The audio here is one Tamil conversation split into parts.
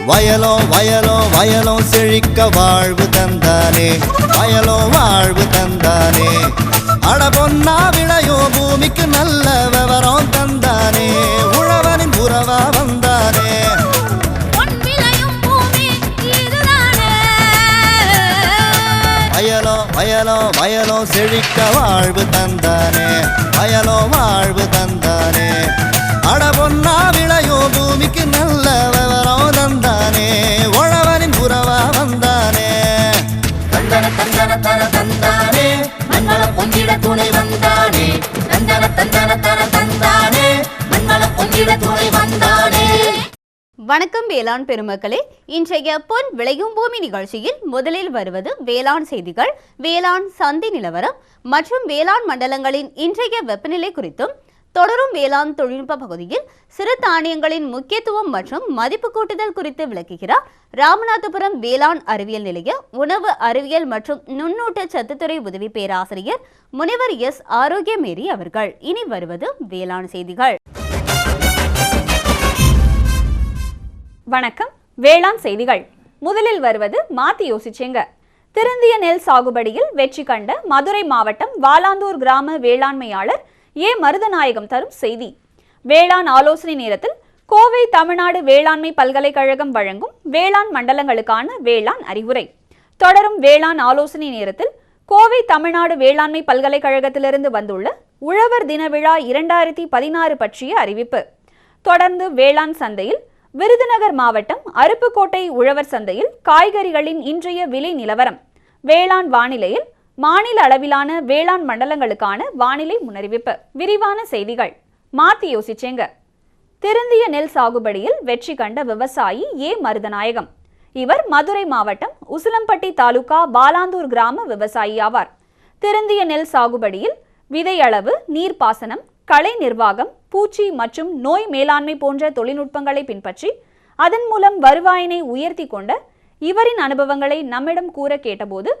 வயலோ வயலோ வயலோ செழிக்க வாழ்வு தந்தானே, வயலோ வாழ்வு தந்தானே. அட பொன்னா விளையோ பூமிக்கு நல்ல விவரம் தந்தானே, உழவனின் உறவா வந்தானே. வயலோ வயலோ வயலோ செழிக்க வாழ்வு தந்தானே, வயலோ வாழ்வு தந்தானே. அட பொன்னா விளையோ பூமிக்கு நல்ல விவரம் தந்தானே, உழவனின் உறவா வந்தானே. தந்தன தந்தன தன தந்தானே, மண்வளம் பொங்கிட துணை வந்தானே. தந்தன தந்தன தன தந்தானே, மண்வளம் பொங்கிட துணை வந்தானே. வணக்கம் வேளாண் பெருமக்களே, இன்றைய பொன் விளையும் பூமி நிகழ்ச்சியில் முதலில் வருவது வேளாண் செய்திகள், வேளாண் சந்தை நிலவரம் மற்றும் வேளாண் மண்டலங்களின் இன்றைய வெப்பநிலை குறித்தும், தொடரும் வேளாண் தொழில்நுட்ப பகுதியில் சிறு தானியங்களின் முக்கியத்துவம் மற்றும் மதிப்பு கூட்டுதல் குறித்து விளக்குகிறார் ராமநாதபுரம் வேளாண் அறிவியல் நிலைய உணவு அறிவியல் மற்றும் நுண்ணூட்ட சத்துத்துறை உதவி பேராசிரியர் முனைவர் எஸ் ஆரோக்கியமேரி அவர்கள். இனி வருவது வேளாண் செய்திகள். வணக்கம், வேளாண் செய்திகள். முதலில் வருவது மாத்தி யோசிச்சேங்க. திருந்திய நெல் சாகுபடியில் வெற்றி கண்ட மதுரை மாவட்டம் வாலாந்தூர் கிராம வேளாண்மையாளர் ஏ மருதநாயகம் தரும் செய்தி. வேளாண் ஆலோசனை நேரத்தில் கோவை தமிழ்நாடு வேளாண்மை பல்கலைக்கழகம் வழங்கும் வேளாண் மண்டலங்களுக்கான வேளாண் அறிவுரை. தொடரும் வேளாண் ஆலோசனை நேரத்தில் கோவை தமிழ்நாடு வேளாண்மை பல்கலைக்கழகத்திலிருந்து வந்துள்ள உழவர் தின விழா 2016 பற்றிய அறிவிப்பு. தொடர்ந்து வேளாண் சந்தையில் விருதுநகர் மாவட்டம் அருப்புக்கோட்டை உழவர் சந்தையில் காய்கறிகளின் இன்றைய விலை நிலவரம். வேளாண் வானிலையில் மாநில அளவிலான வேளாண் மண்டலங்களுக்கான வானிலை முன்னறிவிப்பு. விரிவான செய்திகள். மாத்தி யோசிச்சேங்க. திருந்திய நெல் சாகுபடியில் வெற்றி கண்ட விவசாயி ஏ மருதநாயகம். இவர் மதுரை மாவட்டம் உசிலம்பட்டி தாலுகா பாலாந்தூர் கிராம விவசாயி ஆவார். திருந்திய நெல் சாகுபடியில் விதை அளவு, நீர்ப்பாசனம், களை நிர்வாகம், பூச்சி மற்றும் நோய் மேலாண்மை போன்ற தொழில்நுட்பங்களை பின்பற்றி அதன் மூலம் வருவாயினை உயர்த்தி கொண்ட இவரின் அனுபவங்களை நம்மிடம் கூற கேட்டபோது,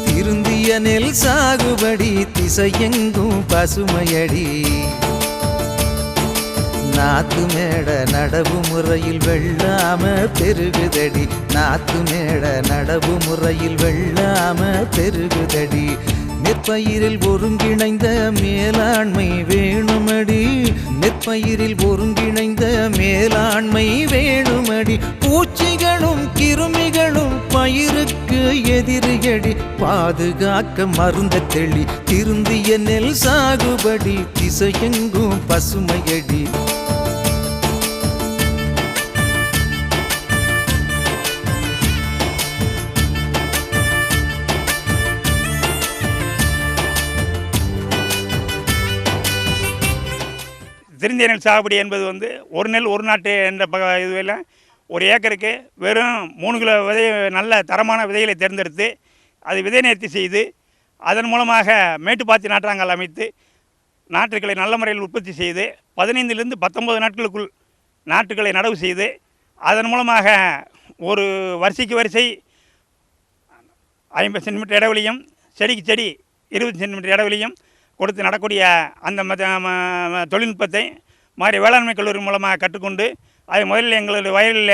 திருந்திய நெல் சாகுபடி திசையெங்கும் பசுமையடி, நாத்து மேட நடவு முறையில் வெள்ளாம பெருகுதடி, நாத்து மேட நடவு முறையில் வெள்ளாம பெருகுதடி. நெற்பயிரில் ஒருங்கிணைந்த மேலாண்மை வேணுமடி, நெற்பயிரில் ஒருங்கிணைந்த மேலாண்மை வேணுமடி. பூச்சிகளும் கிருமிகளும் பயிருக்கு எதிரியடி, பாதுகாக்க மருந்த தெளி. திருந்திய நெல் சாகுபடி திசையெங்கும் பசுமையடி. திருந்திய நெல் சாகுபடி என்பது ஒரு நெல் ஒரு நாட்டு என்ற இதுவில் ஒரு ஏக்கருக்கு வெறும் 3 கிலோ விதை, நல்ல தரமான விதைகளை தேர்ந்தெடுத்து அது விதை நேர்த்தி செய்து அதன் மூலமாக மேட்டுப்பாத்தி நாற்றாங்கல் அமைத்து நாற்றுக்களை நல்ல முறையில் உற்பத்தி செய்து 15லிருந்து 19 நாட்களுக்குள் நாற்றுக்களை நடவு செய்து அதன் மூலமாக ஒரு வரிசைக்கு வரிசை 50 சென்டிமீட்டர் இடைவெளியும், செடிக்கு செடி 20 சென்டிமீட்டர் இடைவெளியும் கொடுத்து நடக்கூடிய அந்த தொழில்நுட்பத்தை மாதிரி வேளாண்மை கல்லூரி மூலமாக கற்றுக்கொண்டு அதை முதலில் எங்களுடைய வயலில்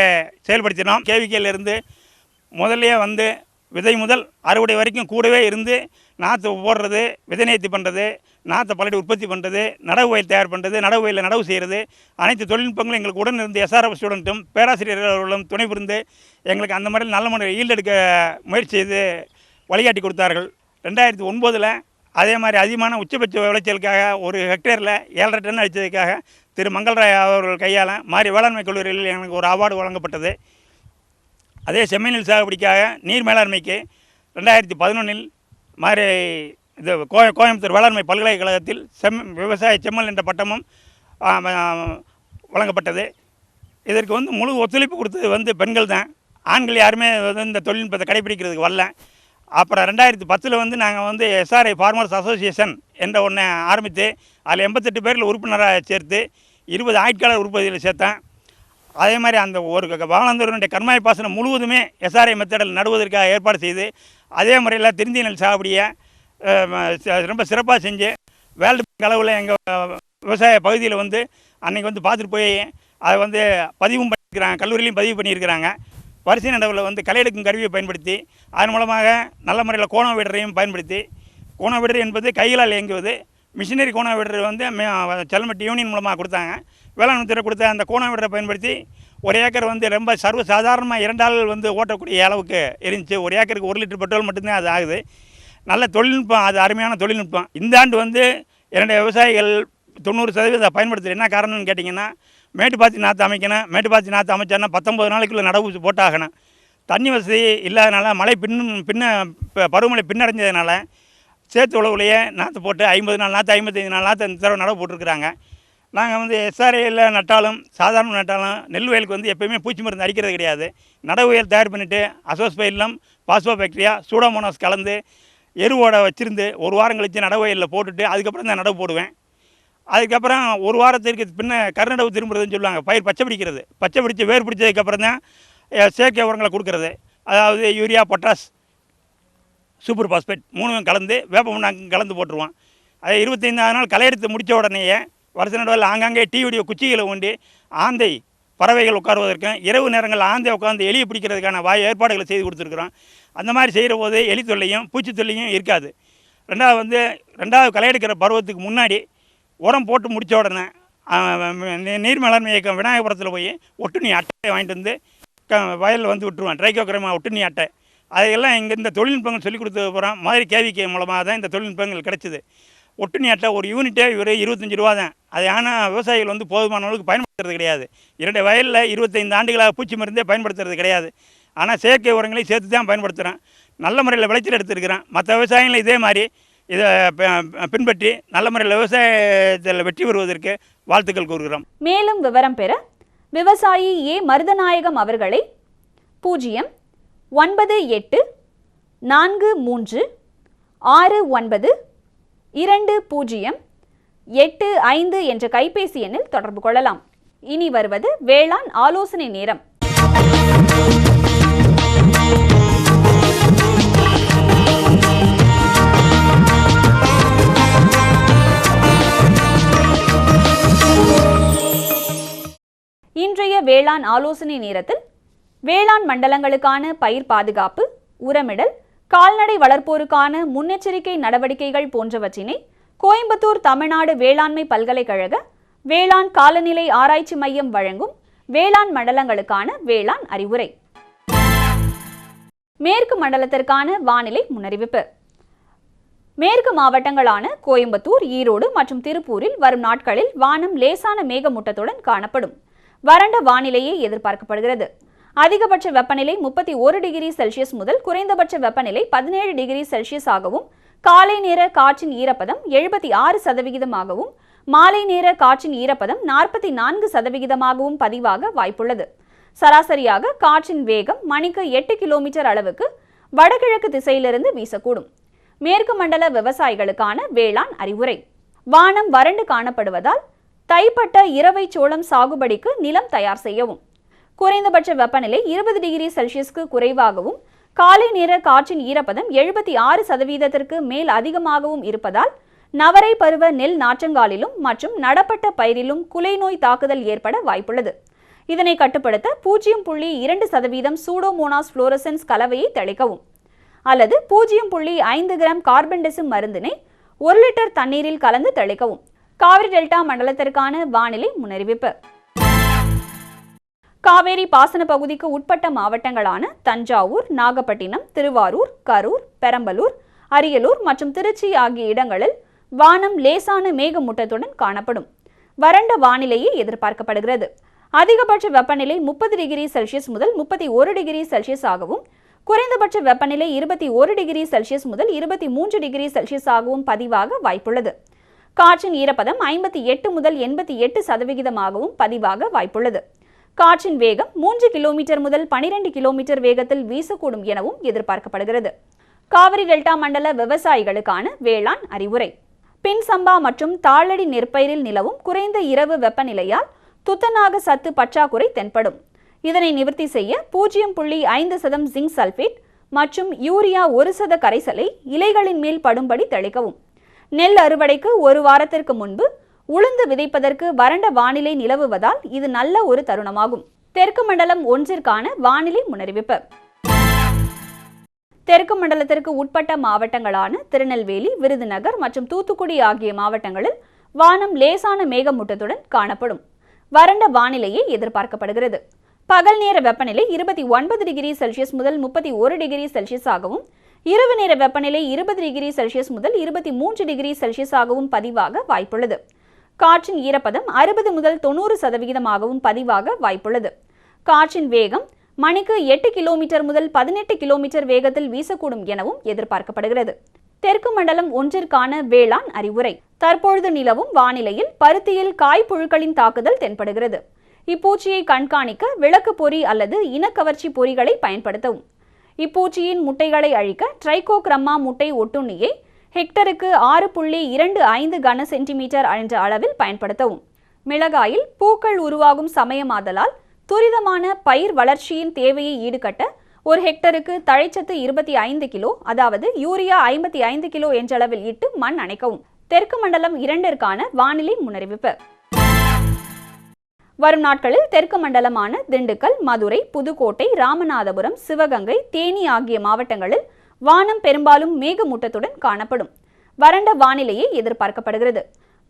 செயல்படுத்தினோம். கேவிக்கையிலிருந்து முதல்லையே விதை முதல் அறுவடை வரைக்கும் கூடவே இருந்து நாற்று போடுறது, விதை நேர்த்தி பண்ணுறது, நாற்றை பல்லடி உற்பத்தி பண்ணுறது, நடவு வயல் தயார் பண்ணுறது, நடவு வயலில் நடவு செய்கிறது, அனைத்து தொழில்நுட்பங்களும் எங்களுக்கு உடன் இருந்து எஸ்ஆர்எஃப் ஸ்டூடெண்ட்டும் பேராசிரியர்களும் துணை புரிந்து எங்களுக்கு அந்த மாதிரி நல்ல முறையில் ஈல்டெடுக்க முயற்சி செய்து வழிகாட்டி கொடுத்தார்கள். 2009 அதே மாதிரி அதிகமான உச்சபட்ச விளைச்சலுக்காக ஒரு ஹெக்டேரில் 7.5 டன் அடித்ததுக்காக திரு மங்கள்ராய் அவர்கள் கையால் மாதிரி வேளாண்மை கல்லூரியில் எனக்கு ஒரு அவார்டு வழங்கப்பட்டது. அதே செம்மை நெல் சாகுபடிக்காக நீர் மேலாண்மைக்கு 2011 மாதிரி இது கோயம்புத்தூர் வேளாண்மை பல்கலைக்கழகத்தில் விவசாய செம்மல் என்ற பட்டமும் வழங்கப்பட்டது. இதற்கு முழு ஒத்துழைப்பு கொடுத்தது பெண்கள் தான். ஆண்கள் யாருமே இந்த தொழில்நுட்பத்தை கடைபிடிக்கிறதுக்கு வரல. அப்புறம் 2010 நாங்கள் எஸ்ஆர்ஐ ஃபார்மர்ஸ் அசோசியேஷன் என்ற ஒன்றை ஆரம்பித்து அதில் 88 பேரில் உறுப்பினராக சேர்த்து 20 ஆட்காளர் உற்பத்தியில் சேர்த்தேன். அதே மாதிரி அந்த ஒரு வாலாந்தூரினுடைய கண்மாய் பாசனம் முழுவதுமே எஸ்ஆர்ஐ மெத்தடில் நடுவதற்காக ஏற்பாடு செய்து அதே முறையில் திருந்திய நெல் சாகுபடியை ரொம்ப சிறப்பாக செஞ்சு வேர்ல்டு பேங்க் அளவில் எங்கள் விவசாய பகுதியில் அன்றைக்கி பார்த்துட்டு போய் அதை பதிவும் பண்ணியிருக்கிறேன். பண்ணியிருக்கிறாங்க, கல்லூரியிலையும் பதிவு பண்ணியிருக்கிறாங்க. வரிசை நடவில் வந்து களை எடுக்கும் கருவியை பயன்படுத்தி அதன் மூலமாக நல்ல முறையில் கோண விடரையும் பயன்படுத்தி, கோண விடர் என்பது கைகளால் இயங்குவது. மிஷினரி கோண விடர் வந்து செல்லமட்டி யூனியன் மூலமாக கொடுத்தாங்க. வேளாண்மை துறை கொடுத்த அந்த கோண விடரை பயன்படுத்தி ஒரு ஏக்கர் வந்து ரொம்ப சர்வ சாதாரணமாக 2 ஆள் வந்து ஓட்டக்கூடிய அளவுக்கு இருந்துச்சு. ஒரு ஏக்கருக்கு 1 லிட்டர் பெட்ரோல் மட்டும்தான் அது ஆகுது. நல்ல தொழில்நுட்பம், அது அருமையான தொழில்நுட்பம். இந்த ஆண்டு வந்து 2 விவசாயிகள் 90% பயன்படுத்துகிற என்ன காரணம்னு கேட்டிங்கன்னா, மேட்டுப்பாத்தி நாற்று அமைக்கணும். மேட்டுப்பாத்தி நாற்று அமைச்சாருன்னா 19 நாளைக்குள்ளே நடவு போட்டாகணும். தண்ணி வசதி இல்லாதனால, மழை பருவமழை பின்னடைஞ்சதுனால சேத்து உழவுலையே நாற்று போட்டு 50 நாள் நாற்று 55 நாள் நாற்று இந்த தடவை நடவு போட்டிருக்கிறாங்க. நாங்கள் வந்து SRAயில் நட்டாலும் சாதாரண நட்டாலும் நெல் வயலுக்கு வந்து எப்போயுமே பூச்சி மருந்து அடிக்கிறது கிடையாது. நடவு வயல் தயார் பண்ணிவிட்டு அசோஸ்பைலம், பாஸ்போபாக்டீரியா, சூடோமோனாஸ் கலந்து எருவோட வச்சுருந்து 1 வாரம் கழித்து நடவு வயலில் போட்டுட்டு அதுக்கப்புறம் தான் நடவு போடுவேன். அதுக்கப்புறம் 1 வாரத்திற்கு பின்ன கருநடவு திரும்புறதுன்னு சொல்லுவாங்க. பயிர் பச்சை பிடிக்கிறது. பச்சை பிடிச்சி வேர் பிடிச்சதுக்கப்புறம் தான் செயற்கை உரங்களை கொடுக்கறது. அதாவது யூரியா, பொட்டாஸ், சூப்பர் பாஸ்பேட் 3 கலந்து வேப்ப மண்ணாக்கு கலந்து போட்டுருவோம். அதை 25 நாள் களை எடுத்து முடித்த உடனேயே வருஷ நடுவில் ஆங்காங்கே டிவிடியோ குச்சிகளை ஊண்டி ஆந்தை பறவைகள் உட்காருவதற்கும் இரவு நேரங்களில் ஆந்தை உட்காந்து எலியை பிடிக்கிறதுக்கான ஏற்பாடுகளை செய்து கொடுத்துருக்குறோம். அந்த மாதிரி செய்கிற போது எலி தொல்லையும் பூச்சி தொல்லையும் இருக்காது. ரெண்டாவது களை எடுக்கிற பருவத்துக்கு முன்னாடி உரம் போட்டு முடித்த உடனே நீர் மேலாண்மை இயக்கம் விநாயகபுரத்தில் போய் ஒட்டுண்ணி அட்டை வாங்கிட்டு வந்து வயலில் வந்து விட்டுருவோம். ட்ரைகோகிராமா ஒட்டுண்ணி அட்டை. அதையெல்லாம் இங்கே இந்த தொழில்நுட்பங்கள் சொல்லிக் கொடுத்து போகிறோம். மாதிரி கேவிகே மூலமாக தான் இந்த தொழில்நுட்பங்கள் கிடச்சிது. ஒட்டுண்ணி அட்டை ஒரு யூனிட்டே 25 ரூபா தான். அது ஆனால் விவசாயிகள் வந்து போதுமான அளவுக்கு பயன்படுத்துறது கிடையாது. 2 வயலில் 25 ஆண்டுகளாக பூச்சி மருந்தே பயன்படுத்துறது கிடையாது. ஆனால் செயற்கை உரங்களையும் சேர்த்து தான் பயன்படுத்துகிறேன். நல்ல முறையில் விளைச்சல் எடுத்துருக்கிறேன். மற்ற விவசாயிகளும் இதே மாதிரி இதை பின்பற்றி நல்ல முறையில் விவசாயத்தில் வெற்றி பெறுவதற்கு வாழ்த்துக்கள் கூறுகிறோம். மேலும் விவரம் பெற விவசாயி ஏ மருதநாயகம் அவர்களை 09843692085 என்ற கைபேசி எண்ணில் தொடர்பு கொள்ளலாம். இனி வருவது வேளாண் ஆலோசனை நேரம். இன்றைய வேளாண் ஆலோசனை நேரத்தில் வேளாண் மண்டலங்களுக்கான பயிர் பாதுகாப்பு, உரமிடல், கால்நடை வளர்ப்போருக்கான முன்னெச்சரிக்கை நடவடிக்கைகள் போன்றவற்றினை கோயம்புத்தூர் தமிழ்நாடு வேளாண்மை பல்கலைக்கழக வேளாண் காலநிலை ஆராய்ச்சி மையம் வழங்கும் வேளாண் மண்டலங்களுக்கான வேளாண் அறிவுரை. மேற்கு மண்டலத்திற்கான வானிலை முன்னறிவிப்பு. மேற்கு மாவட்டங்களான கோயம்புத்தூர், ஈரோடு மற்றும் திருப்பூரில் வரும் நாட்களில் வானம் லேசான மேகமூட்டத்துடன் காணப்படும். வறண்ட வானிலையே எதிர்பார்க்கப்படுகிறது. அதிகபட்ச வெப்பநிலை 31 டிகிரி செல்சியஸ் முதல் குறைந்தபட்ச வெப்பநிலை 17 டிகிரி செல்சியஸ் ஆகவும், காலை நேர காற்றின் ஈரப்பதம் 76%ஆகவும், மாலை நேர காற்றின் ஈரப்பதம் 44%ஆகவும் பதிவாக வாய்ப்புள்ளது. சராசரியாக காற்றின் வேகம் மணிக்கு 8 கிலோமீட்டர் அளவுக்கு வடகிழக்கு திசையிலிருந்து வீசக்கூடும். மேற்கு மண்டல விவசாயிகளுக்கான வேளாண் அறிவுரை. வானம் வறண்டு காணப்படுவதால் தைப்பட்ட இரவை சோளம் சாகுபடிக்கு நிலம் தயார் செய்யவும். குறைந்தபட்ச வெப்பநிலை 20 டிகிரி செல்சியஸ்க்கு குறைவாகவும், காலை நேர காற்றின் ஈரப்பதம் 76%க்கு மேல் அதிகமாகவும் இருப்பதால் நவரை பருவ நெல் நாற்றங்காலிலும் மற்றும் நடப்பட்ட பயிரிலும் குலை நோய் தாக்குதல் ஏற்பட வாய்ப்புள்ளது. இதனை கட்டுப்படுத்த 0.2% சூடோமோனாஸ் புளோரசன்ஸ் கலவையை தெளிக்கவும் அல்லது 0.5 கிராம் கார்பன்டெசிம் மருந்தினை 1 லிட்டர் தண்ணீரில் கலந்து தெளிக்கவும். காவிரி டெல்டா மண்டலத்திற்கான வானிலை முன்னறிவிப்பு. காவேரி பாசன பகுதிக்கு உட்பட்ட மாவட்டங்களான தஞ்சாவூர், நாகப்பட்டினம், திருவாரூர், கரூர், பெரம்பலூர், அரியலூர் மற்றும் திருச்சி ஆகிய இடங்களில் வானம் லேசான மேகமூட்டத்துடன் காணப்படும். வறண்ட வானிலையே எதிர்பார்க்கப்படுகிறது. அதிகபட்ச வெப்பநிலை 30 டிகிரி செல்சியஸ் முதல் 31 டிகிரி செல்சியஸ் ஆகவும், குறைந்தபட்ச வெப்பநிலை 21 டிகிரி செல்சியஸ் முதல் 23 டிகிரி செல்சியஸ் ஆகவும் பதிவாக வாய்ப்புள்ளது. காற்றின் ஈரப்பதம் 58 முதல் 88%ஆகவும் பதிவாக வாய்ப்புள்ளது. காற்றின் வேகம் 3 கிலோமீட்டர் முதல் 12 கிலோமீட்டர் வேகத்தில் வீசக்கூடும் எனவும் எதிர்பார்க்கப்படுகிறது. காவிரி டெல்டா மண்டல விவசாயிகளுக்கான வேளாண் அறிவுரை. பின் சம்பா மற்றும் தாளடி நெற்பயிரில் நிலவும் குறைந்த இரவு வெப்பநிலையால் துத்தநாக சத்து பற்றாக்குறை தென்படும். இதனை நிவர்த்தி செய்ய 0.5% ஜிங்க் சல்பேட் மற்றும் யூரியா 1% கரைசலை இலைகளின் மேல் படும்படி தெளிக்கவும். நெல் அறுவடைக்கு 1 வாரத்திற்கு முன்பு உளுந்து விதைப்பதற்கு வறண்ட வானிலை நிலவுவதால் இது நல்ல ஒரு தருணமாகும். தெற்கு மண்டலம் 1ற்கான வானிலை முன்னறிவிப்பு. தெற்கு மண்டலத்திற்கு உட்பட்ட மாவட்டங்களான திருநெல்வேலி, விருதுநகர் மற்றும் தூத்துக்குடி ஆகிய மாவட்டங்களில் வானம் லேசான மேகமூட்டத்துடன் காணப்படும். வறண்ட வானிலையே எதிர்பார்க்கப்படுகிறது. பகல் நேர வெப்பநிலை 29 டிகிரி செல்சியஸ் முதல் 31 டிகிரி செல்சியஸ் ஆகவும், இரவு நேர வெப்பநிலை 20 டிகிரி செல்சியஸ் முதல் 23 டிகிரி செல்சியஸ் ஆகவும் பதிவாக வாய்ப்புள்ளது. காற்றின் ஈரப்பதம் 60 முதல் 90% பதிவாக வாய்ப்புள்ளது. காற்றின் வேகம் மணிக்கு 8 கிலோமீட்டர் முதல் 18 கிலோமீட்டர் வேகத்தில் வீசக்கூடும் எனவும் எதிர்பார்க்கப்படுகிறது. தெற்கு மண்டலம் 1ற்கான வேளாண் அறிவுரை. தற்பொழுது நிலவும் வானிலையில் பருத்தியில் காய்ப்புழுக்களின் தாக்குதல் தென்படுகிறது. இப்பூச்சியை கண்காணிக்க விளக்கு பொறி அல்லது இனக்கவர்ச்சி பொறிகளை பயன்படுத்தவும். இப்பூச்சியின் முட்டைகளை அழிக்க ட்ரைகோக்ரம்மா முட்டை ஒட்டுண்ணியை ஹெக்டருக்கு 6.25 கன சென்டிமீட்டர் என்ற அளவில் பயன்படுத்தவும். மிளகாயில் பூக்கள் உருவாகும் சமயமாதலால் துரிதமான பயிர் வளர்ச்சியின் தேவையை ஈடுகட்ட ஒரு ஹெக்டருக்கு தழைச்சத்து 25 கிலோ, அதாவது யூரியா 55 கிலோ என்றளவில் இட்டு மண் அணைக்கவும். தெற்கு மண்டலம் 2ற்கான வானிலை முன்னறிவிப்பு. வரும் நாட்களில் தெற்கு மண்டலமான திண்டுக்கல், மதுரை, புதுக்கோட்டை, ராமநாதபுரம், சிவகங்கை, தேனி ஆகிய மாவட்டங்களில் வானம் பெரும்பாலும் மேகமூட்டத்துடன் காணப்படும். வறண்ட வானிலையே எதிர்பார்க்கப்படுகிறது.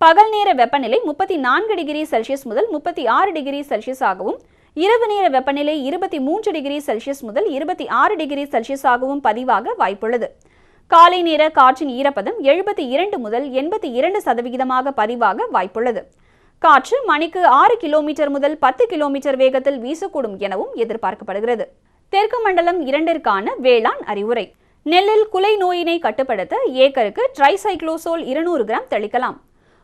பகல் நேர வெப்பநிலை 34 டிகிரி செல்சியஸ் முதல் 36 டிகிரி செல்சியஸ் ஆகவும், இரவு நேர வெப்பநிலை 23 டிகிரி செல்சியஸ் முதல் 26 டிகிரி செல்சியஸ் ஆகவும் பதிவாக வாய்ப்புள்ளது. காலை நேர காற்றின் ஈரப்பதம் 72 முதல் 82% பதிவாக வாய்ப்புள்ளது. காற்று மணிக்கு 6 கிலோமீட்டர் முதல் 10 கிலோமீட்டர் வேகத்தில் வீசக்கூடும் எனவும் எதிர்பார்க்கப்படுகிறது. தெற்கு மண்டலம் 2ற்கான வேளாண் அறிவுரை. நெல்லில் குலை நோயினை கட்டுப்படுத்த ஏக்கருக்கு ட்ரைசைக்ளோசோல் 200 கிராம் தெளிக்கலாம்.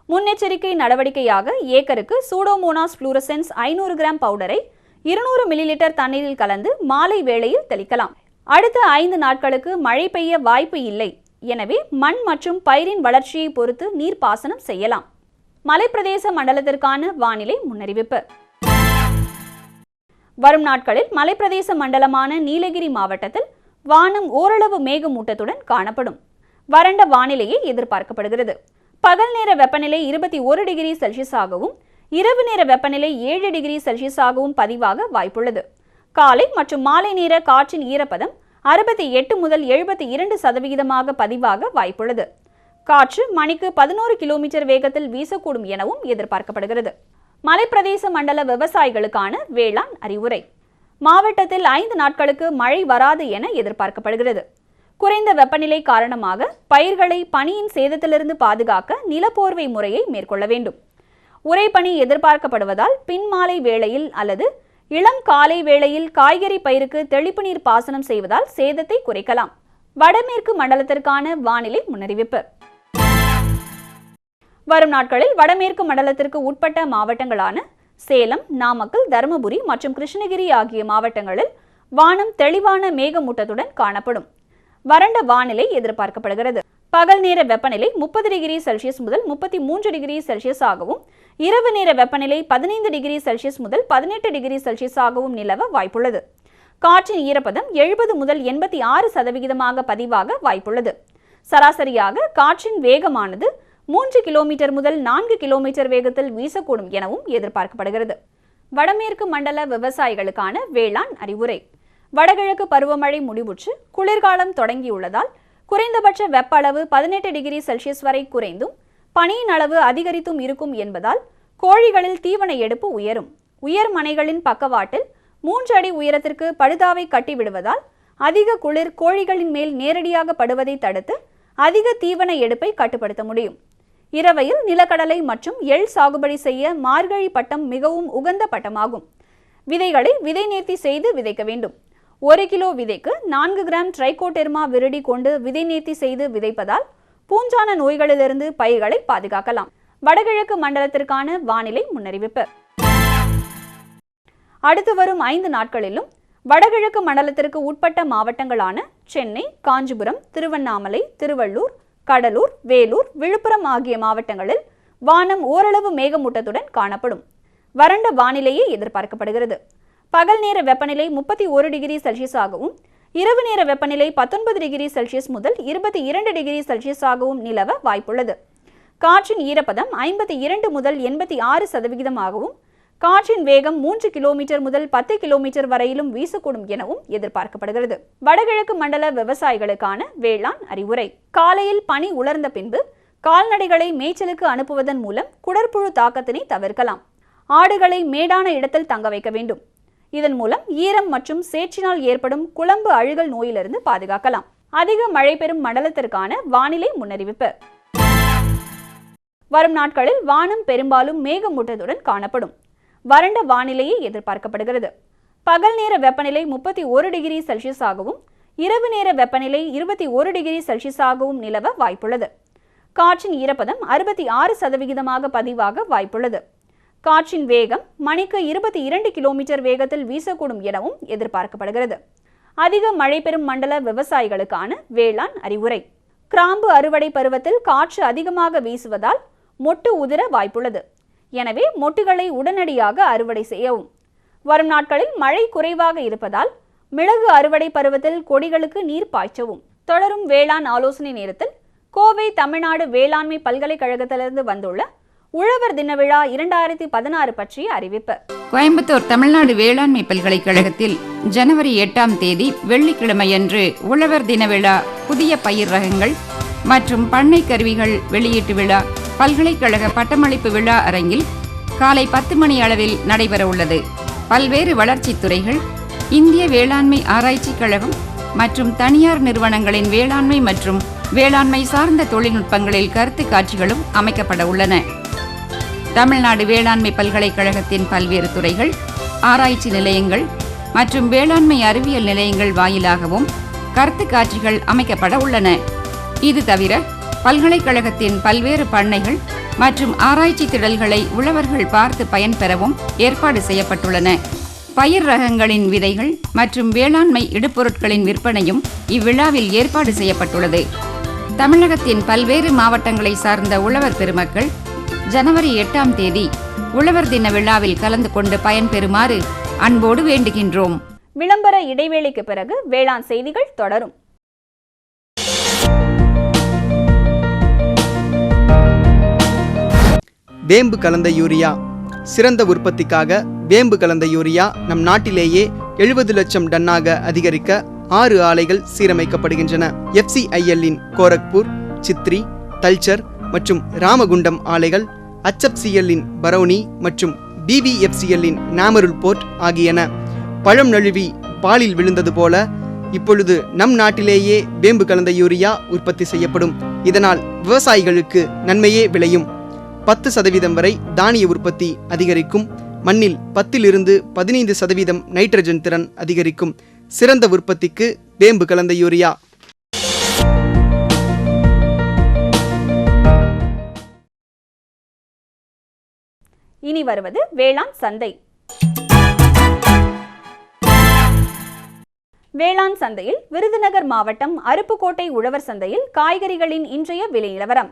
முன்னெச்சரிக்கை நடவடிக்கையாக ஏக்கருக்கு சூடோமோனாஸ் ஃப்ளூரசென்ஸ் 500 கிராம் பவுடரை 200 மில்லிலிட்டர் தண்ணீரில் கலந்து மாலை வேளையில் தெளிக்கலாம். அடுத்த 5 நாட்களுக்கு மழை பெய்ய வாய்ப்பு இல்லை. எனவே மண் மற்றும் பயிரின் வளர்ச்சியை பொறுத்து நீர்ப்பாசனம் செய்யலாம். மலைப்பிரதேச மண்டலத்திற்கான வானிலை முன்னறிவிப்பு. வரும் நாட்களில் மலைப்பிரதேச மண்டலமான நீலகிரி மாவட்டத்தில் வானம் ஓரளவு மேகமூட்டத்துடன் காணப்படும். வறண்ட வானிலையே எதிர்பார்க்கப்படுகிறது. பகல் நேர வெப்பநிலை 21 டிகிரி செல்சியஸ் ஆகவும், இரவு நேர வெப்பநிலை 7 டிகிரி செல்சியஸ் ஆகவும் பதிவாக வாய்ப்புள்ளது. காலை மற்றும் மாலை நேர காற்றின் ஈரப்பதம் 68 முதல் 72% பதிவாக வாய்ப்புள்ளது. காற்று மணிக்கு 11 கிலோமீட்டர் வேகத்தில் வீசக்கூடும் எனவும் எதிர்பார்க்கப்படுகிறது. மலைப்பிரதேச மண்டல விவசாயிகளுக்கான வேளாண் அறிவுரை. மாவட்டத்தில் 5 நாட்களுக்கு மழை வராது என எதிர்பார்க்கப்படுகிறது. குறைந்த வெப்பநிலை காரணமாக பயிர்களை பனியின் சேதத்திலிருந்து பாதுகாக்க நிலப்போர்வை முறையை மேற்கொள்ள வேண்டும். உறைபனி எதிர்பார்க்கப்படுவதால் பின்மாலை வேளையில் அல்லது இளம் காலை வேளையில் காய்கறி பயிருக்கு தெளிப்பு நீர் பாசனம் செய்வதால் சேதத்தை குறைக்கலாம். வடமேற்கு மண்டலத்திற்கான வானிலை முன்னறிவிப்பு. வரும் நாட்களில் வடமேற்கு மண்டலத்திற்கு உட்பட்ட மாவட்டங்களான சேலம், நாமக்கல், தருமபுரி மற்றும் கிருஷ்ணகிரி ஆகிய மாவட்டங்களில் வானம் தெளிவான மேகமூட்டத்துடன் காணப்படும். வறண்ட வானிலை எதிர்பார்க்கப்படுகிறது. பகல் நேர வெப்பநிலை 30 டிகிரி செல்சியஸ் முதல் 33 டிகிரி செல்சியஸ் ஆகவும், இரவு நேர வெப்பநிலை 15 டிகிரி செல்சியஸ் முதல் 18 டிகிரி செல்சியஸ் ஆகவும் நிலவ வாய்ப்புள்ளது. காற்றின் ஈரப்பதம் 70 முதல் 86% பதிவாக வாய்ப்புள்ளது. சராசரியாக காற்றின் வேகமானது 3 கிலோமீட்டர் முதல் 4 கிலோமீட்டர் வேகத்தில் வீசக்கூடும் எனவும் எதிர்பார்க்கப்படுகிறது. வடமேற்கு மண்டல விவசாயிகளுக்கான வேளாண் அறிவுரை. வடகிழக்கு பருவமழை முடிவுற்று குளிர்காலம் தொடங்கியுள்ளதால் குறைந்தபட்ச வெப்ப அளவு 18 டிகிரி செல்சியஸ் வரை குறைந்தும் பனியின் அளவு அதிகரித்தும் இருக்கும் என்பதால் கோழிகளில் தீவன எடுப்பு உயரும். உயர்மனைகளின் பக்கவாட்டில் 3 அடி உயரத்திற்கு படுதாவை கட்டிவிடுவதால் அதிக குளிர் கோழிகளின் மேல் நேரடியாக படுவதை தடுத்து அதிக தீவன எடுப்பை கட்டுப்படுத்த முடியும். இரவையில் நிலக்கடலை மற்றும் எள் சாகுபடி செய்ய மார்கழி பட்டம் மிகவும் உகந்த பட்டமாகும். விதைகளை விதை நேர்த்தி செய்து விதைக்க வேண்டும். 1 கிலோ விதைக்கு 4 கிராம் ட்ரைகோடெர்மா விரிடி கொண்டு விதை நேர்த்தி செய்து விதைப்பதால் பூஞ்சான நோய்களிலிருந்து பயிர்களை பாதுகாக்கலாம். வடகிழக்கு மண்டலத்திற்கான வானிலை முன்னறிவிப்பு. அடுத்து வரும் 5 நாட்களிலும் வடகிழக்கு மண்டலத்திற்கு உட்பட்ட மாவட்டங்களான சென்னை, காஞ்சிபுரம், திருவண்ணாமலை, திருவள்ளூர், கடலூர், வேலூர், விழுப்புரம் ஆகிய மாவட்டங்களில் வானம் ஓரளவு மேகமூட்டத்துடன் காணப்படும். வறண்ட வானிலையே எதிர்பார்க்கப்படுகிறது. பகல் நேர வெப்பநிலை 31 டிகிரி செல்சியஸ் ஆகவும், இரவு நேர வெப்பநிலை 19 டிகிரி செல்சியஸ் முதல் 22 டிகிரி செல்சியஸ் ஆகவும் நிலவ வாய்ப்புள்ளது. காற்றின் ஈரப்பதம் 52 முதல் 86% ஆகவும், காற்றின் வேகம் 3 கிலோமீட்டர் முதல் 10 கிலோமீட்டர் வரையிலும் வீசக்கூடும் எனவும் எதிர்பார்க்கப்படுகிறது. வடகிழக்கு மண்டல விவசாயிகளுக்கான வேளாண் அறிவுரை. காலையில் பனி உலர்ந்த பின்பு கால்நடைகளை மேய்ச்சலுக்கு அனுப்புவதன் மூலம் குடற்புழு தாக்கத்தினை தவிர்க்கலாம். ஆடுகளை மேடான இடத்தில் தங்க வைக்க வேண்டும். இதன் மூலம் ஈரம் மற்றும் சேற்றினால் ஏற்படும் குழம்பு அழுகல் நோயிலிருந்து பாதுகாக்கலாம். அதிக மழை பெறும் மண்டலத்திற்கான வானிலை முன்னறிவிப்பு. வரும் நாட்களில் வானம் பெரும்பாலும் மேகமூட்டத்துடன் காணப்படும். வறண்ட வானிலையே எதிர்பார்க்கப்படுகிறது. பகல் நேர வெப்பநிலை 31 டிகிரி செல்சியஸாகவும் இரவு நேர வெப்பநிலை 21 டிகிரி செல்சியஸாகவும் நிலவ வாய்ப்புள்ளது. காற்றின் ஈரப்பதம் 66% பதிவாக வாய்ப்புள்ளது. காற்றின் வேகம் மணிக்கு 22 கிலோமீட்டர் வேகத்தில் வீசக்கூடும் எனவும் எதிர்பார்க்கப்படுகிறது. அதிக மழை பெறும் மண்டல விவசாயிகளுக்கான வேளாண் அறிவுரை. கிராம்பு அறுவடை பருவத்தில் காற்று அதிகமாக வீசுவதால் மொட்டு உதிர வாய்ப்புள்ளது. எனவே மொட்டுகளை உடனடியாக அறுவடை செய்யவும். வரும் நாட்களில் மழை குறைவாக இருப்பதால் மிளகு அறுவடை பருவத்தில் கொடிகளுக்கு நீர் பாய்ச்சவும். தொடரும் வேளாண் ஆலோசனை நேரத்தில் கோவை தமிழ்நாடு வேளாண்மை பல்கலைக்கழகத்திலிருந்து வந்துள்ள உழவர் தின விழா 2016 பற்றிய அறிவிப்பு. கோயம்புத்தூர் தமிழ்நாடு வேளாண்மை பல்கலைக்கழகத்தில் ஜனவரி 8ஆம் தேதி வெள்ளிக்கிழமையன்று உழவர் தின விழா, புதிய பயிர் ரகங்கள் மற்றும் பண்ணை கருவிகள் வெளியீட்டு விழா பல்கலைக்கழக பட்டமளிப்பு விழா அரங்கில் காலை 10 மணி அளவில் நடைபெற உள்ளது. பல்வேறு வளர்ச்சித் துறைகள், இந்திய வேளாண்மை ஆராய்ச்சிக் கழகம் மற்றும் தனியார் நிறுவனங்களின் வேளாண்மை மற்றும் வேளாண்மை சார்ந்த தொழில்நுட்பங்களில் கருத்து காட்சிகளும் அமைக்கப்பட உள்ளன. தமிழ்நாடு வேளாண்மை பல்கலைக்கழகத்தின் பல்வேறு துறைகள், ஆராய்ச்சி நிலையங்கள் மற்றும் வேளாண்மை அறிவியல் நிலையங்கள் வாயிலாகவும் கருத்து காட்சிகள் அமைக்கப்பட உள்ளன. இது தவிர பல்கலைக்கழகத்தின் பல்வேறு பண்ணைகள் மற்றும் ஆராய்ச்சி திடல்களை உழவர்கள் பார்த்து பயன்பெறவும் ஏற்பாடு செய்யப்பட்டுள்ளன. பயிர் ரகங்களின் விதைகள் மற்றும் வேளாண்மை இடுபொருட்களின் விற்பனையும் இவ்விழாவில் ஏற்பாடு செய்யப்பட்டுள்ளது. தமிழகத்தின் பல்வேறு மாவட்டங்களை சார்ந்த உழவர் பெருமக்கள் ஜனவரி 8ஆம் தேதி உழவர் தின விழாவில் கலந்து கொண்டு பயன்பெறுமாறு அன்போடு வேண்டுகின்றோம். விளம்பர இடைவேளைக்கு பிறகு வேளாண் செய்திகள் தொடரும். வேம்பு கலந்த யூரியா. சிறந்த உற்பத்திக்காக வேம்பு கலந்த யூரியா நம் நாட்டிலேயே 70 லட்சம் டன்னாக அதிகரிக்க 6 ஆலைகள் சீரமைக்கப்படுகின்றன. FCIL-இன் கோரக்பூர், சித்ரி, தல்ச்சர் மற்றும் ராமகுண்டம் ஆலைகள், HFCL-இன் பரௌனி மற்றும் BVFCL-இன் நாமருல் போர்ட் ஆகியன. பழம் நழுவி பாலில் விழுந்தது போல இப்பொழுது நம் நாட்டிலேயே வேம்பு கலந்த யூரியா உற்பத்தி செய்யப்படும். இதனால் விவசாயிகளுக்கு நன்மையே விளையும். 10% வரை தானிய உற்பத்தி அதிகரிக்கும். மண்ணில் 10 to 15% நைட்ரஜன் திறன் அதிகரிக்கும். சிறந்த உற்பத்திக்கு வேம்பு கலந்த யூரியா. இனி வருவது வேளாண் சந்தை. வேளாண் சந்தையில் விருதுநகர் மாவட்டம் அருப்புக்கோட்டை உழவர் சந்தையில் காய்கறிகளின் இன்றைய விலை நிலவரம்.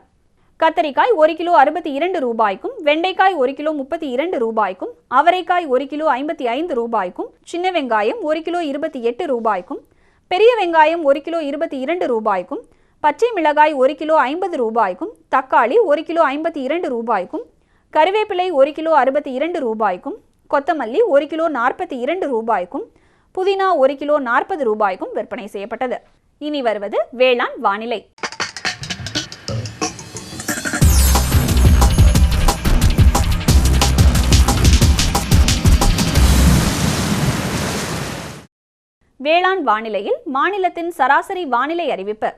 கத்தரிக்காய் 1 கிலோ 62 ரூபாய்க்கும், வெண்டைக்காய் 1 கிலோ 32 ரூபாய்க்கும், அவரைக்காய் 1 கிலோ 55 ரூபாய்க்கும், சின்ன வெங்காயம் 1 கிலோ 28 ரூபாய்க்கும், பெரிய வெங்காயம் 1 கிலோ 22 ரூபாய்க்கும், பச்சை மிளகாய் 1 கிலோ 50 ரூபாய்க்கும், தக்காளி 1 கிலோ 52 ரூபாய்க்கும், கறிவேப்பிலை 1 கிலோ 62 ரூபாய்க்கும், கொத்தமல்லி 1 கிலோ 42 ரூபாய்க்கும், புதினா 1 கிலோ 40 ரூபாய்க்கும் விற்பனை செய்யப்பட்டது. இனி வருவது வேளாண் வானிலை. வேளாண் வானிலையில் மாநிலத்தின் சராசரி வானிலை அறிவிப்பு.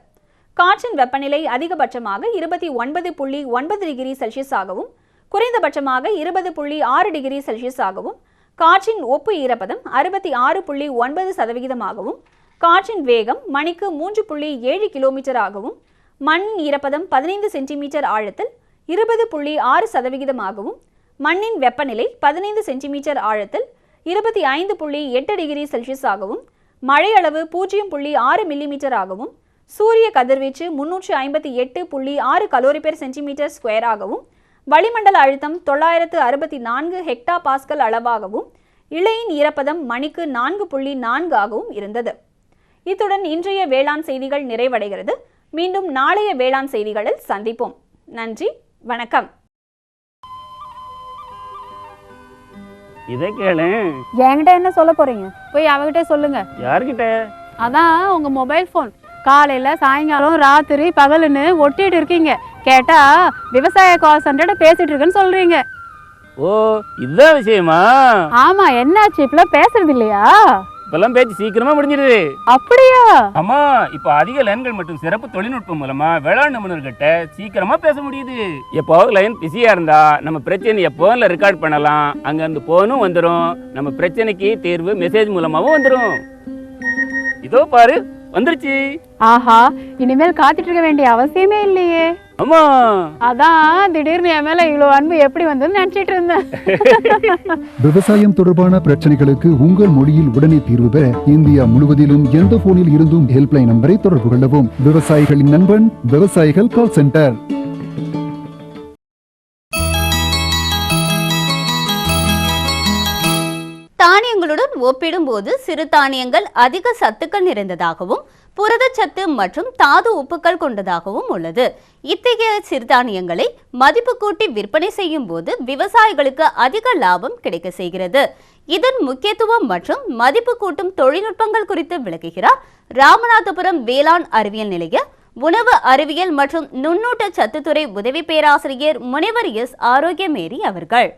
காற்றின் வெப்பநிலை அதிகபட்சமாக 29.9 டிகிரி செல்சியஸாகவும் குறைந்தபட்சமாக 20.6 டிகிரி செல்சியஸாகவும், காற்றின் ஒப்பு ஈரப்பதம் 66.9%ஆகவும், காற்றின் வேகம் மணிக்கு 3.7 கிலோமீட்டராகவும், மண்ணின் ஈரப்பதம் 15 சென்டிமீட்டர் ஆழத்தில் 20.6%ஆகவும், மண்ணின் வெப்பநிலை 15 சென்டிமீட்டர் ஆழத்தில் 25.8 டிகிரி செல்சியஸாகவும், மழையளவு 0.6 மில்லிமீட்டராகவும், சூரிய கதிர்வீச்சு 358.6 கலோரி பெர் சென்டிமீட்டர் ஸ்கொயராகவும், வளிமண்டல அழுத்தம் 964 ஹெக்டா பாஸ்கல் அளவாகவும், இலையின் ஈரப்பதம் மணிக்கு 4.4 ஆகவும் இருந்தது. இத்துடன் இன்றைய வேளாண் செய்திகள் நிறைவடைகிறது. மீண்டும் நாளைய வேளாண் செய்திகளில் சந்திப்போம். நன்றி, வணக்கம். இதை கேளு. என்கிட்ட என்ன சொல்ல போறீங்க? போய் அவகிட்ட சொல்லுங்க. யாருக்கிட்ட? அதான் உங்க மொபைல் ஃபோன் காலையில சாயங்காலம் ராத்திரி பகலுன்னு ஒட்டிட்டு இருக்கீங்க. கேட்டா விவசாய கால் சென்டர்ட பேசிட்டு இருக்கேன்னு சொல்றீங்க. ஓ, இதுதான் விஷயமா? ஆமா, என்னாச்சு இப்பெல்லாம் பேசுறது இல்லையா? இப்பெல்லாம் பேச்சு சீக்கிரமா முடிஞ்சிருது. அப்படியா? ஆமா, இப்ப அதிக லைன்கள் மற்றும் சிறப்பு தொழில்நுட்பம் மூலமா வேளாண் நிபுணர்கிட்ட சீக்கிரமா பேச முடியுது. எப்போது லைன் பிஸியா இருந்தா நம்ம பிரச்சனை எப்போதுல ரெக்கார்ட் பண்ணலாம். அங்க இருந்து போனும் வந்துடும். நம்ம பிரச்சனைக்கு தீர்வு மெசேஜ் மூலமாவும் வந்துடும். இதோ பாரு, வந்துருச்சு. ஆஹா, இனிமேல் காத்துட்டு இருக்க வேண்டிய அவசியமே இல்லையே. ஆமா, அதான் திடீர்னு என் மேல இவ்வளவு அன்பு எப்படி வந்ததுன்னு நினைச்சிட்டு இருந்தேன். விவசாயம் தொடர்பான பிரச்சனைகளுக்கு உங்கள் மொழியில் உடனே தீர்வு பெற இந்தியா முழுவதிலும் எந்த போனில் இருந்தும் ஹெல்ப்லைன் நம்பரை தொடர்பு கொள்ளவும். விவசாயிகளின் நண்பன் விவசாயிகள் கால் சென்டர். தானியங்களுடன் ஒப்பிடும்போது சிறுதானியங்கள் அதிக சத்துக்கள் நிறைந்ததாகவும் புரதச்சத்து மற்றும் தாது உப்புக்கள் கொண்டதாகவும் உள்ளது. இத்தகைய சிறுதானியங்களை மதிப்பு கூட்டி விற்பனை செய்யும் போது விவசாயிகளுக்கு அதிக லாபம் கிடைக்க செய்கிறது. இதன் முக்கியத்துவம் மற்றும் மதிப்பு கூட்டும் தொழில்நுட்பங்கள் குறித்து விளக்குகிறார் ராமநாதபுரம் வேளாண் அறிவியல் நிலைய உணவு அறிவியல் மற்றும் நுண்ணூட்ட சத்துத்துறை உதவி பேராசிரியர் முனைவர் எஸ் ஆரோக்கியமேரி அவர்கள்.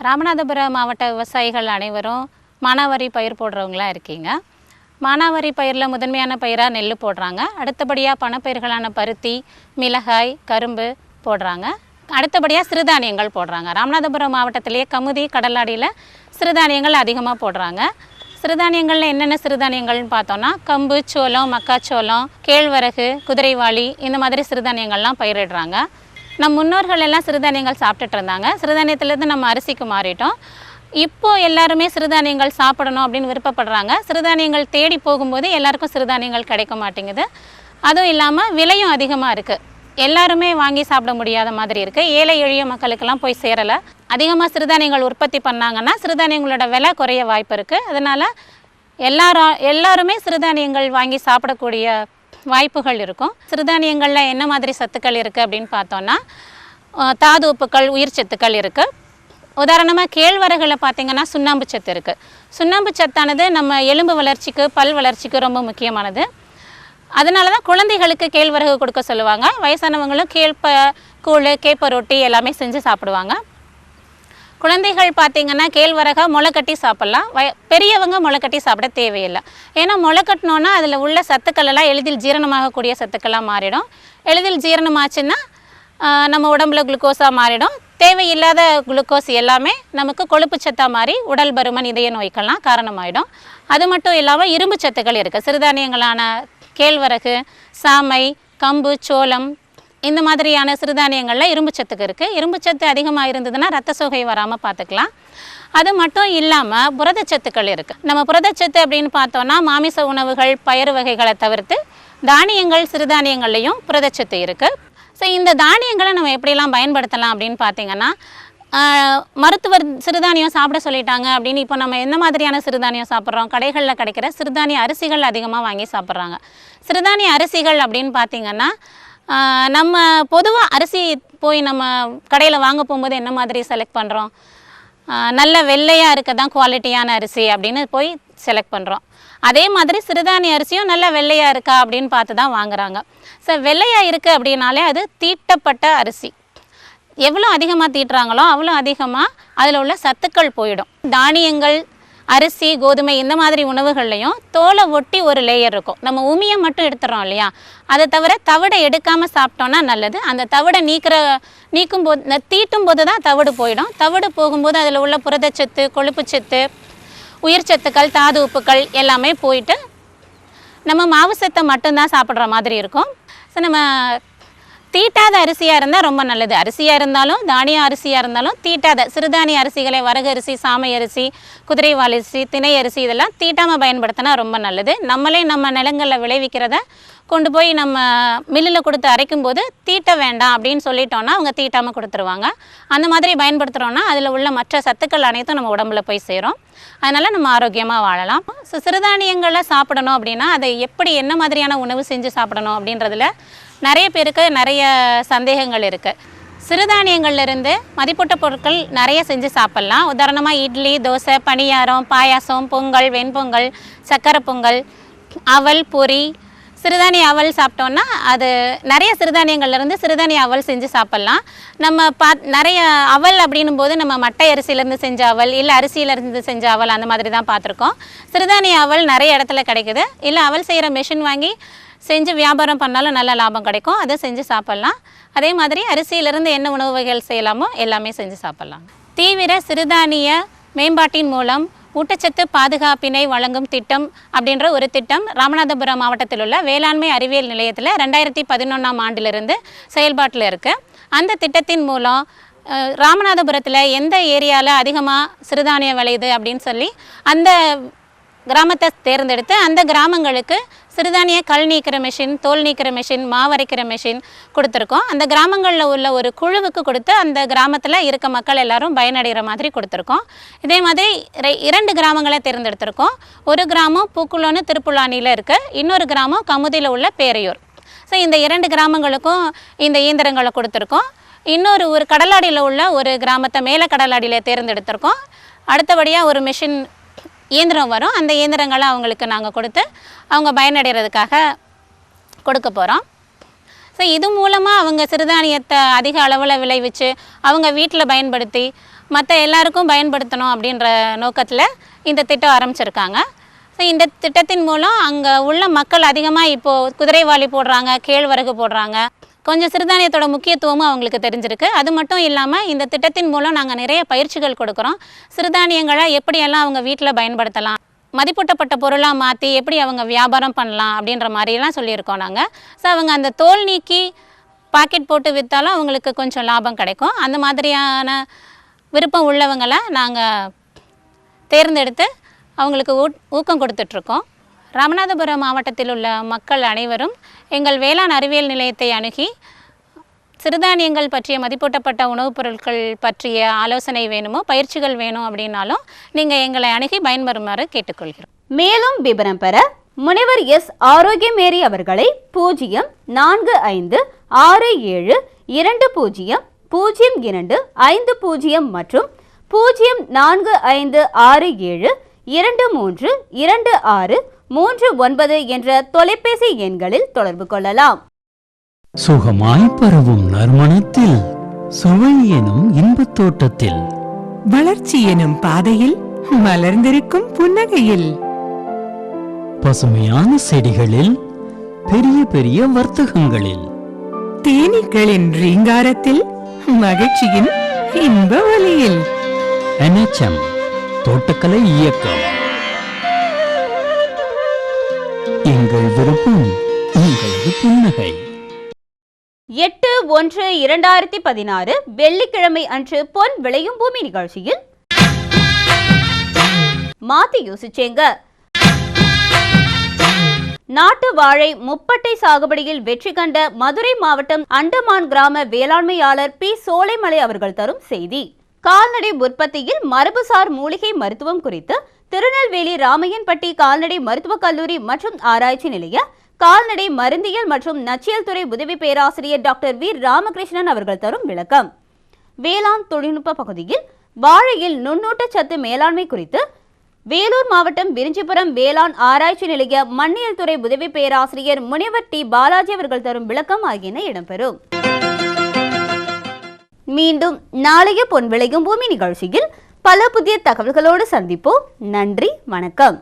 ராமநாதபுரம் மாவட்ட விவசாயிகள் அனைவரும் மானாவாரி பயிர் போடுறவங்களாக இருக்கீங்க. மானாவாரி பயிரில் முதன்மையான பயிராக நெல் போடுறாங்க. அடுத்தபடியாக பணப்பயிர்களான பருத்தி, மிளகாய், கரும்பு போடுறாங்க. அடுத்தபடியாக சிறுதானியங்கள் போடுறாங்க. ராமநாதபுரம் மாவட்டத்திலேயே கமுதி, கடலாடியில் சிறுதானியங்கள் அதிகமாக போடுறாங்க. சிறுதானியங்களில் என்னென்ன சிறுதானியங்கள்னு பார்த்தோன்னா கம்பு, சோளம், மக்காச்சோளம், கேழ்வரகு, குதிரைவாளி இந்த மாதிரி சிறுதானியங்கள்லாம் பயிரிடுறாங்க. நம் முன்னோர்கள் எல்லாம் சிறுதானியங்கள் சாப்பிட்டுட்டு இருந்தாங்க. சிறுதானியத்திலேருந்து நம்ம அரிசிக்கு மாறிட்டோம். இப்போது எல்லாருமே சிறுதானியங்கள் சாப்பிடணும் அப்படின்னு விருப்பப்படுறாங்க. சிறுதானியங்கள் தேடி போகும்போது எல்லாருக்கும் சிறுதானியங்கள் கிடைக்க மாட்டேங்குது. அதுவும் இல்லாமல் விலையும் அதிகமாக இருக்குது. எல்லாருமே வாங்கி சாப்பிட முடியாத மாதிரி இருக்குது. ஏழை எளிய மக்களுக்கெல்லாம் போய் சேரலை. அதிகமாக சிறுதானியங்கள் உற்பத்தி பண்ணாங்கன்னா சிறுதானியங்களோட விலை குறைய வாய்ப்பு இருக்குது. அதனால் எல்லாருமே சிறுதானியங்கள் வாங்கி சாப்பிடக்கூடிய வாய்ப்புகள் இருக்கும். சிறுதானியங்களில் என்ன மாதிரி சத்துக்கள் இருக்குது அப்படின்னு பார்த்தோன்னா தாது உப்புக்கள், உயிர் சத்துக்கள் இருக்குது. உதாரணமாக கேழ்வரகுல பார்த்திங்கன்னா சுண்ணாம்பு சத்து இருக்குது. சுண்ணாம்பு சத்தானது நம்ம எலும்பு வளர்ச்சிக்கு, பல் வளர்ச்சிக்கு ரொம்ப முக்கியமானது. அதனால தான் குழந்தைகளுக்கு கேழ்வரகு கொடுக்க சொல்லுவாங்க. வயசானவங்களும் கூழ், கேப்ப ரொட்டி எல்லாமே செஞ்சு சாப்பிடுவாங்க. குழந்தைகள் பார்த்திங்கன்னா கேழ்வரகை முளைக்கட்டி சாப்பிட்லாம். பெரியவங்க முளைக்கட்டி சாப்பிட தேவையில்லை. ஏன்னா முளைக்கட்டினோன்னா அதில் உள்ள சத்துக்கள் எல்லாம் எளிதில் ஜீரணமாகக்கூடிய சத்துக்களாக மாறிடும். எளிதில் ஜீரணமாச்சுன்னா நம்ம உடம்புல குளுக்கோஸாக மாறிடும். தேவையில்லாத குளுக்கோஸ் எல்லாமே நமக்கு கொழுப்பு சத்தாக மாறி உடல் பருமன், இதய நோய்க்கெல்லாம் காரணமாயிடும். அது மட்டும் இல்லாமல் இரும்பு சத்துக்கள் இருக்குது. சிறுதானியங்களான கேழ்வரகு, சாமை, கம்பு, சோளம் இந்த மாதிரியான சிறுதானியங்களில் இரும்பு சத்துக்கு இருக்குது. இரும்பு சத்து அதிகமாக இருந்ததுன்னா ரத்த சோகை வராமல் பார்த்துக்கலாம். அது மட்டும் இல்லாமல் புரதச்சத்துக்கள் இருக்குது. நம்ம புரதச்சத்து அப்படின்னு பார்த்தோன்னா மாமிச உணவுகள், பயிறு வகைகளை தவிர்த்து தானியங்கள், சிறுதானியங்கள்லேயும் புரதச்சத்து இருக்குது. ஸோ இந்த தானியங்களை நம்ம எப்படிலாம் பயன்படுத்தலாம் அப்படின்னு பார்த்திங்கன்னா மருத்துவர் சிறுதானியம் சாப்பிட சொல்லிட்டாங்க அப்படின்னு இப்போ நம்ம என்ன மாதிரியான சிறுதானியம் சாப்பிட்றோம்? கடைகளில் கிடைக்கிற சிறுதானிய அரிசிகள் அதிகமாக வாங்கி சாப்பிட்றாங்க. சிறுதானிய அரிசிகள் அப்படின்னு பார்த்திங்கன்னா நம்ம பொதுவாக அரிசி போய் நம்ம கடையில் வாங்க போகும்போது என்ன மாதிரி செலக்ட் பண்ணுறோம்? நல்ல வெள்ளையாக இருக்க தான் குவாலிட்டியான அரிசி அப்படின்னு போய் செலக்ட் பண்ணுறோம். அதே மாதிரி சிறுதானிய அரிசியும் நல்ல வெள்ளையாக இருக்கா அப்படின்னு பார்த்து தான் வாங்குறாங்க. ஸோ வெள்ளையாக இருக்குது அப்படின்னாலே அது தீட்டப்பட்ட அரிசி. எவ்வளோ அதிகமாக தீட்டுறாங்களோ அவ்வளோ அதிகமாக அதில் உள்ள சத்துக்கள் போயிடும். தானியங்கள், அரிசி, கோதுமை இந்த மாதிரி உணவுகள்லையும் தோலை ஒட்டி ஒரு லேயர் இருக்கும். நம்ம உமியை மட்டும் எடுத்துகிறோம் இல்லையா, அதை தவிர தவிடை எடுக்காமல் சாப்பிட்டோன்னா நல்லது. அந்த தவிடை நீக்கும் போது, தீட்டும் போது தான் தவிடு போயிடும். தவிடு போகும்போது அதில் உள்ள புரதச்சத்து, கொழுப்புச்சத்து, உயிர் சத்துக்கள், தாது உப்புக்கள் எல்லாமே போயிட்டு நம்ம மாவு சத்தை மட்டும்தான் சாப்பிட்ற மாதிரி இருக்கும். ஸோ நம்ம தீட்டாத அரிசியாக இருந்தால் ரொம்ப நல்லது. அரிசியாக இருந்தாலும் தானிய அரிசியாக இருந்தாலும் தீட்டாத சிறுதானிய அரிசிகளை, வரகு அரிசி, சாமை அரிசி, குதிரைவாளி அரிசி, திணை அரிசி இதெல்லாம் தீட்டாமல் பயன்படுத்தினா ரொம்ப நல்லது. நம்மளே நம்ம நிலங்களில் விளைவிக்கிறத கொண்டு போய் நம்ம மில்லில் கொடுத்து அரைக்கும்போது தீட்ட வேண்டாம் அப்படின்னு சொல்லிட்டோன்னா அவங்க தீட்டாமல் கொடுத்துருவாங்க. அந்த மாதிரி பயன்படுத்துகிறோன்னா அதில் உள்ள மற்ற சத்துக்கள் அனைத்தும் நம்ம உடம்புல போய் சேரும். அதனால் நம்ம ஆரோக்கியமாக வாழலாம். ஸோ சிறுதானியங்களை சாப்பிடணும் அப்படின்னா அதை எப்படி என்ன மாதிரியான உணவு செஞ்சு சாப்பிடணும் அப்படின்றதுல நிறைய பேருக்கு நிறைய சந்தேகங்கள் இருக்குது. சிறுதானியங்கள்லேருந்து மதிப்பூட்ட பொருட்கள் நிறைய செஞ்சு சாப்பிட்லாம். உதாரணமாக இட்லி, தோசை, பணியாரம், பாயாசம், பொங்கல், வெண்பொங்கல், சக்கரை பொங்கல், அவல், பொரி. சிறுதானிய அவல் சாப்பிட்டோன்னா அது நிறைய சிறுதானியங்கள்லேருந்து சிறுதானிய அவல் செஞ்சு சாப்பிட்லாம். நம்ம நிறைய அவல் அப்படின்னும் போது நம்ம மட்டை அரிசியிலேருந்து செஞ்ச அவல், இல்லை அரிசியிலேருந்து செஞ்ச அவல் அந்த மாதிரி தான் பார்த்துருக்கோம். சிறுதானிய அவல் நிறைய இடத்துல கிடைக்குது. இல்லை அவல் செய்கிற மெஷின் வாங்கி செஞ்சு வியாபாரம் பண்ணாலும் நல்ல லாபம் கிடைக்கும். அதை செஞ்சு சாப்பிட்லாம். அதே மாதிரி அரிசியிலிருந்து என்ன உணவு வகைகள் செய்யலாமோ எல்லாமே செஞ்சு சாப்பிட்லாம். தீவிர சிறுதானிய மேம்பாட்டின் மூலம் ஊட்டச்சத்து பாதுகாப்பினை வழங்கும் திட்டம் அப்படின்ற ஒரு திட்டம் ராமநாதபுரம் மாவட்டத்தில் உள்ள வேளாண்மை அறிவியல் நிலையத்தில் 2011ஆம் ஆண்டிலிருந்து செயல்பாட்டில் இருக்குது. அந்த திட்டத்தின் மூலம் ராமநாதபுரத்தில் எந்த ஏரியாவில் அதிகமாக சிறுதானியம் விளையுது அப்படின்னு சொல்லி அந்த கிராமத்தை தேர்ந்தெடுத்து அந்த கிராமங்களுக்கு சிறுதானிய கல் நீக்கிற மெஷின், தோல் நீக்கிற மெஷின், மாவரைக்கிற மெஷின் கொடுத்துருக்கோம். அந்த கிராமங்களில் உள்ள ஒரு குழுவுக்கு கொடுத்து அந்த கிராமத்தில் இருக்க மக்கள் எல்லாரும் பயனடைகிற மாதிரி கொடுத்துருக்கோம். இதே மாதிரி 2 கிராமங்களை தேர்ந்தெடுத்திருக்கோம். ஒரு கிராமம் பூக்குளோன்னு திருப்புலானியில் இருக்குது, இன்னொரு கிராமம் கமுதியில் உள்ள பேரையூர். ஸோ இந்த 2 கிராமங்களுக்கும் இந்த இயந்திரங்களை கொடுத்துருக்கோம். இன்னொரு ஒரு கடலாடியில் உள்ள ஒரு கிராமத்தை மேலே கடலாடியில் தேர்ந்தெடுத்திருக்கோம். அடுத்தபடியாக ஒரு மெஷின் இயந்திரம் வரும். அந்த இயந்திரங்களை அவங்களுக்கு நாங்கள் கொடுத்து அவங்க பயனடைகிறதுக்காக கொடுக்க போகிறோம். ஸோ இது மூலமாக அவங்க சிறுதானியத்தை அதிக அளவில் விளைவிச்சு அவங்க வீட்டில் பயன்படுத்தி மற்ற எல்லாருக்கும் பயன்படுத்தணும் அப்படின்ற நோக்கத்தில் இந்த திட்டம் ஆரம்பிச்சிருக்காங்க. ஸோ இந்த திட்டத்தின் மூலம் அங்கே உள்ள மக்கள் அதிகமாக இப்போது குதிரைவாலி போடுறாங்க, கேழ்வரகு போடுறாங்க. கொஞ்சம் சிறுதானியத்தோட முக்கியத்துவமும் அவங்களுக்கு தெரிஞ்சிருக்கு. அது மட்டும் இல்லாமல் இந்த திட்டத்தின் மூலம் நாங்கள் நிறைய பயிற்சிகள் கொடுக்குறோம். சிறுதானியங்களை எப்படியெல்லாம் அவங்க வீட்டில் பயன்படுத்தலாம், மதிப்பூட்டப்பட்ட பொருளாக மாற்றி எப்படி அவங்க வியாபாரம் பண்ணலாம் அப்படின்ற மாதிரிலாம் சொல்லியிருக்கோம் நாங்கள். ஸோ அவங்க அந்த தோல் நீக்கி பாக்கெட் போட்டு விற்றாலும் அவங்களுக்கு கொஞ்சம் லாபம் கிடைக்கும். அந்த மாதிரியான விருப்பம் உள்ளவங்களை நாங்கள் தேர்ந்தெடுத்து அவங்களுக்கு ஊக்கம் கொடுத்துட்ருக்கோம். ராமநாதபுரம் மாவட்டத்தில் உள்ள மக்கள் அனைவரும் எங்கள் வேளாண் அறிவியல் நிலையத்தை அணுகி சிறுதானியங்கள் பற்றிய மதிப்பூட்டப்பட்ட உணவுப் பொருட்கள் பற்றிய ஆலோசனை வேணுமோ, பயிற்சிகள் வேணும் அப்படின்னாலும் நீங்கள் எங்களை அணுகி பயன்பெறுமாறு கேட்டுக்கொள்கிறோம். மேலும் விவரம் பெற முனைவர் எஸ். ஆரோக்கியமேரி அவர்களை 0455200250 மற்றும் 045567232639 என்ற தொலைபேசி எண்களில் தொடர்பு கொள்ளலாம். சுகமாய் பரவும் நறுமணத்தில், சுவை எனும் இன்பத் தோட்டத்தில், வளர்ச்சி எனும் பாதையில், மலர்ந்திருக்கும் புன்னகையில், பசுமையான செடிகளில், பெரிய பெரிய வர்த்தகங்களில், தேனீக்களின் ரீங்காரத்தில், மகிழ்ச்சியின் இன்ப ஒலியில். NHM தோட்டக்கலை இயக்கம். எங்கள் விருப்பம் உங்களது புன்னகை. 8/1/2016 வெள்ளிக்கிழமை அன்று பொன் விளையும் பூமி நிகழ்ச்சியில் மாத்தி யோசிச்சேங்க. நாட்டு வாழை முப்பட்டை சாகுபடியில் வெற்றி கண்ட மதுரை மாவட்டம் அண்டமான் கிராம வேளாண்மையாளர் பி. சோலைமலை அவர்கள் தரும் செய்தி. கால்நடை உற்பத்தியில் மரபுசார் மூலிகை மருத்துவம் குறித்து திருநெல்வேலி ராமையன்பட்டி கால்நடை மருத்துவக் கல்லூரி மற்றும் ஆராய்ச்சி நிலைய கால்நடை மருந்தியல் மற்றும் நச்சியல் துறை உதவி பேராசிரியர் டாக்டர் வி. ராமகிருஷ்ணன் அவர்கள் தரும் விளக்கம். வேளாண் தொழில்நுட்ப பகுதியில் வாழையில் நுண்ணூட்டச்சத்து மேலாண்மை குறித்து வேலூர் மாவட்டம் விரிஞ்சிபுரம் வேளாண் ஆராய்ச்சி நிலைய மண்ணியல் துறை உதவி பேராசிரியர் முனைவர் டி. பாலாஜி அவர்கள் தரும் விளக்கம் ஆகியன இடம்பெறும். மீண்டும் நாளைய பொன் விளையும் பூமி நிகழ்ச்சியில் பல புதிய தகவல்களோடு சந்திப்போம். நன்றி, வணக்கம்.